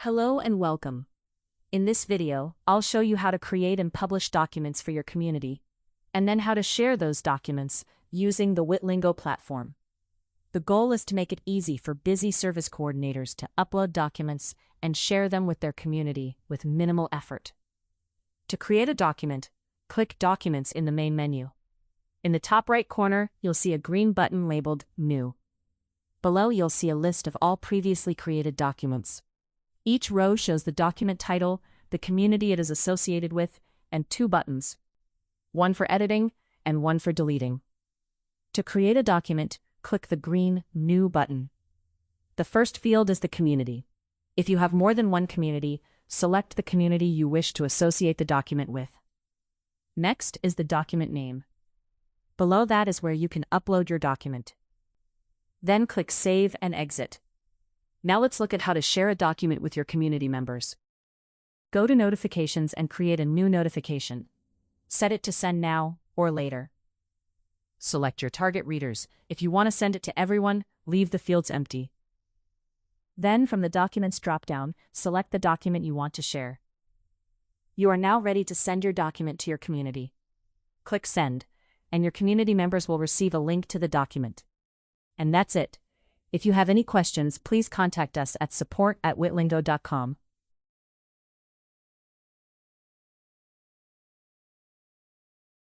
Hello and welcome. In this video, I'll show you how to create and publish documents for your community, and then how to share those documents using the Witlingo platform. The goal is to make it easy for busy service coordinators to upload documents and share them with their community with minimal effort. To create a document, click Documents in the main menu. In the top right corner, you'll see a green button labeled New. Below, you'll see a list of all previously created documents. Each row shows the document title, the community it is associated with, and two buttons, one for editing and one for deleting. To create a document, click the green New button. The first field is the community. If you have more than one community, select the community you wish to associate the document with. Next is the document name. Below that is where you can upload your document. Then click Save and Exit. Now let's look at how to share a document with your community members. Go to Notifications and create a new notification. Set it to send now or later. Select your target readers. If you want to send it to everyone, leave the fields empty. Then from the Documents drop-down, select the document you want to share. You are now ready to send your document to your community. Click Send, and your community members will receive a link to the document. And that's it. If you have any questions, please contact us at support@witlingo.com.